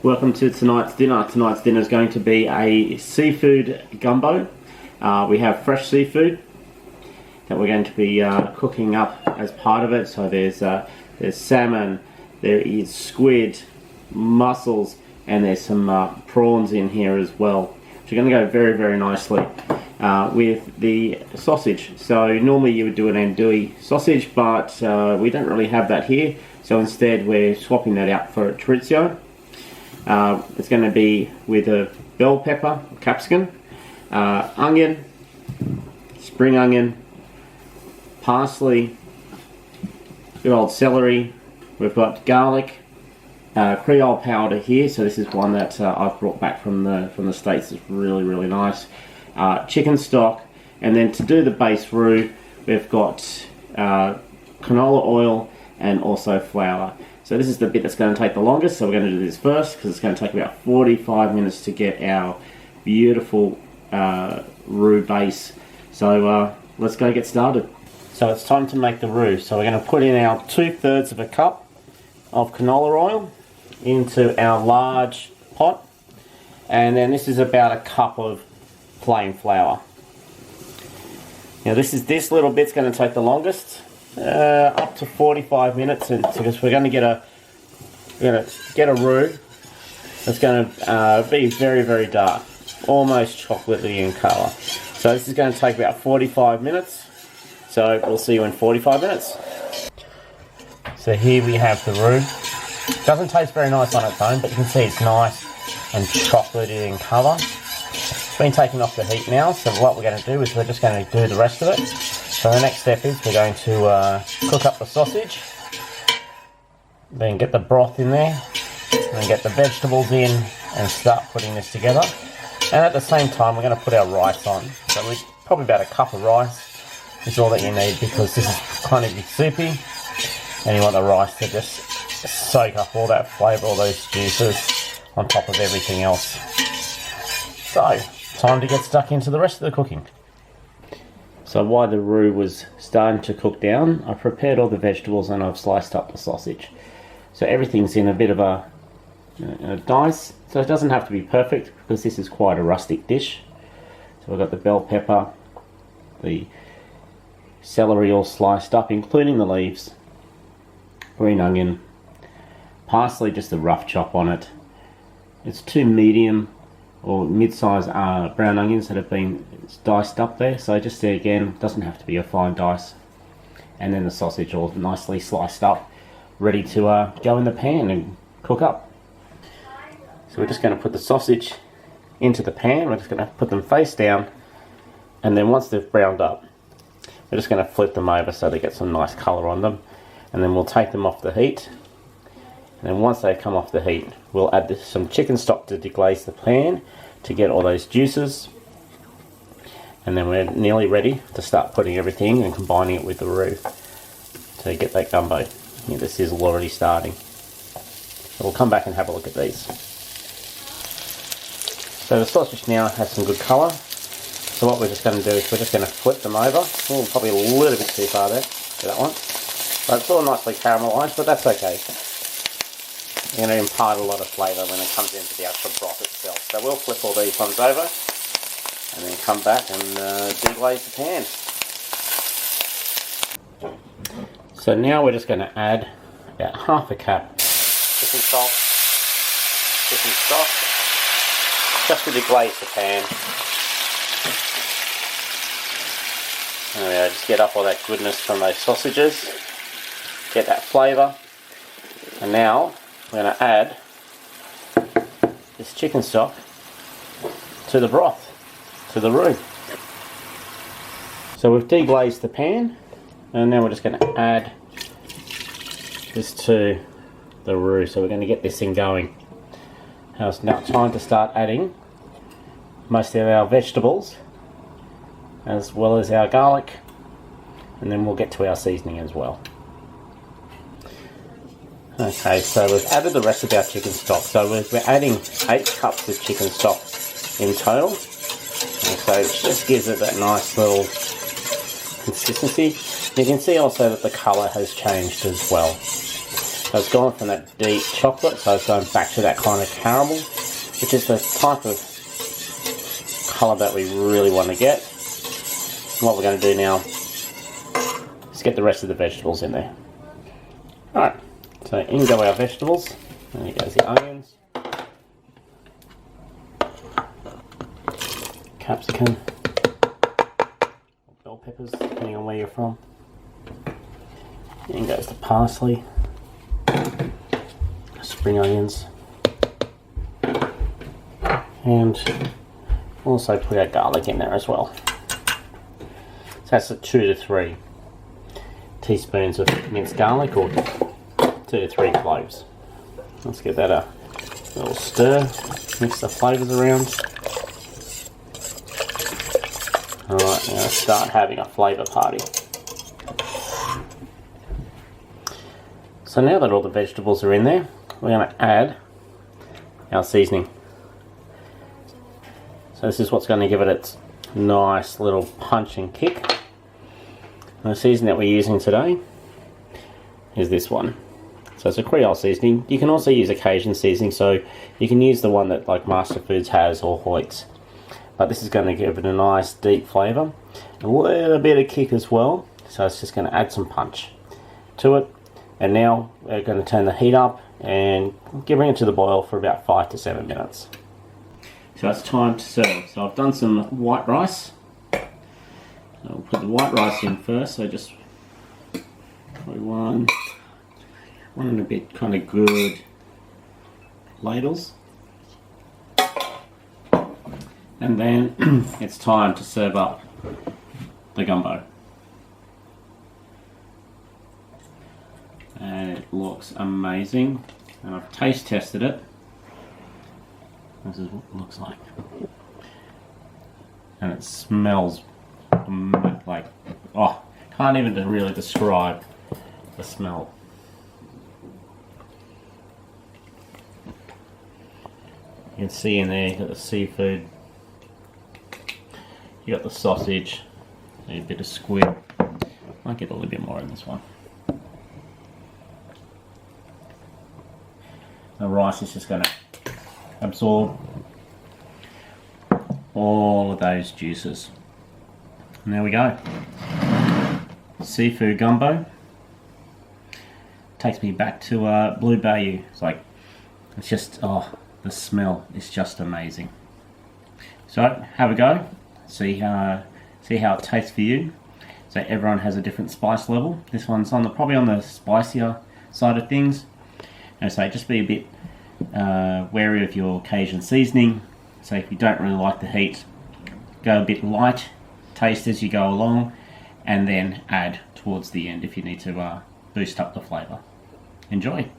Welcome to tonight's dinner. Tonight's dinner is going to be a seafood gumbo. We have fresh seafood that we're going to be cooking up as part of it. So there's salmon, there is squid, mussels, and there's some prawns in here as well. Which are going to go very, very nicely with the sausage. So normally you would do an andouille sausage, but we don't really have that here. So instead we're swapping that out for chorizo. It's going to be with a bell pepper, capsicum, onion, spring onion, parsley, good old celery. We've got garlic, Creole powder here. So this is one that I've brought back from the States. It's really, really nice. Chicken stock, and then to do the base roux, we've got canola oil and also flour. So this is the bit that's going to take the longest, so we're going to do this first because it's going to take about 45 minutes to get our beautiful roux base. So let's go get started. So it's time to make the roux. So we're going to put in our 2/3 of a cup of canola oil into our large pot, and then this is about a cup of plain flour. Now this little bit's going to take the longest. Up to 45 minutes, and because we're going to get a roux that's going to be very, very dark, almost chocolatey in colour. So this is going to take about 45 minutes. So we'll see you in 45 minutes. So here we have the roux. Doesn't taste very nice on its own, but you can see it's nice and chocolatey in colour. It's been taken off the heat now. So what we're going to do is we're just going to do the rest of it. So the next step is we're going to cook up the sausage, then get the broth in there, and then get the vegetables in and start putting this together. And at the same time we're going to put our rice on. So we probably about a cup of rice is all that you need, because this is kind of soupy and you want the rice to just soak up all that flavour, all those juices on top of everything else. So time to get stuck into the rest of the cooking. So while the roux was starting to cook down, I prepared all the vegetables and I've sliced up the sausage. So everything's in a bit of a dice, so it doesn't have to be perfect because this is quite a rustic dish. So I've got the bell pepper, the celery all sliced up, including the leaves, green onion, parsley, just a rough chop on it. It's 2 medium or mid-size brown onions that have been diced up there, so just there again, doesn't have to be a fine dice. And then the sausage all nicely sliced up, ready to go in the pan and cook up. So we're just going to put the sausage into the pan. We're just going to put them face down, and then once they've browned up, we're just going to flip them over so they get some nice colour on them, and then we'll take them off the heat. And then once they come off the heat, we'll add some chicken stock to deglaze the pan to get all those juices. And then we're nearly ready to start putting everything and combining it with the roux to get that gumbo. Yeah, the sizzle already starting. So we'll come back and have a look at these. So the sausage now has some good colour. So what we're just going to do is we're just going to flip them over. Oh, probably a little bit too far there for that one. But it's all nicely caramelised, but that's okay. You're going to impart a lot of flavour when it comes into the actual broth itself. So we'll flip all these ones over and then come back and deglaze the pan. So now we're just going to add about half a cup chicken salt, chicken stock, just to deglaze the pan. There we go, just get up all that goodness from those sausages, get that flavour, and now we're going to add this chicken stock to the broth, to the roux. So we've deglazed the pan, and now we're just going to add this to the roux. So we're going to get this thing going. Now it's now time to start adding most of our vegetables, as well as our garlic, and then we'll get to our seasoning as well. Okay, so we've added the rest of our chicken stock. So we're adding 8 cups of chicken stock in total. And so it just gives it that nice little consistency. You can see also that the colour has changed as well. So it's gone from that deep chocolate, so it's going back to that kind of caramel, which is the type of colour that we really want to get. And what we're going to do now is get the rest of the vegetables in there. Alright, so in go our vegetables, and here goes the onions, capsicum, bell peppers, depending on where you're from. In goes the parsley, spring onions, and also put our garlic in there as well. So that's 2 to 3 teaspoons of minced garlic, or 2 to 3 cloves. Let's give that a little stir, mix the flavours around. Alright, now let's start having a flavour party. So now that all the vegetables are in there, we're going to add our seasoning. So this is what's going to give it its nice little punch and kick. And the seasoning that we're using today is this one. So it's a Creole seasoning. You can also use a Cajun seasoning, so you can use the one that like Master Foods has, or Hoyt's. But this is going to give it a nice deep flavour, a little bit of kick as well. So it's just going to add some punch to it. And now we're going to turn the heat up and bring it to the boil for about 5 to 7 minutes. So it's time to serve. So I've done some white rice. I'll put the white rice in first. So just probably one and a bit kind of good ladles. And then it's time to serve up the gumbo. And it looks amazing, and I've taste tested it. This is what it looks like, and it smells like, oh, can't even really describe the smell. You can see in there, you got the seafood, you got the sausage, a bit of squid. Might get a little bit more in this one. The rice is just going to absorb all of those juices. And there we go. Seafood gumbo. Takes me back to Blue Bayou. It's just, oh, the smell is just amazing. So have a go. See how it tastes for you. So everyone has a different spice level. This one's probably on the spicier side of things. And so just be a bit wary of your Cajun seasoning. So if you don't really like the heat, go a bit light, taste as you go along, and then add towards the end if you need to boost up the flavour. Enjoy!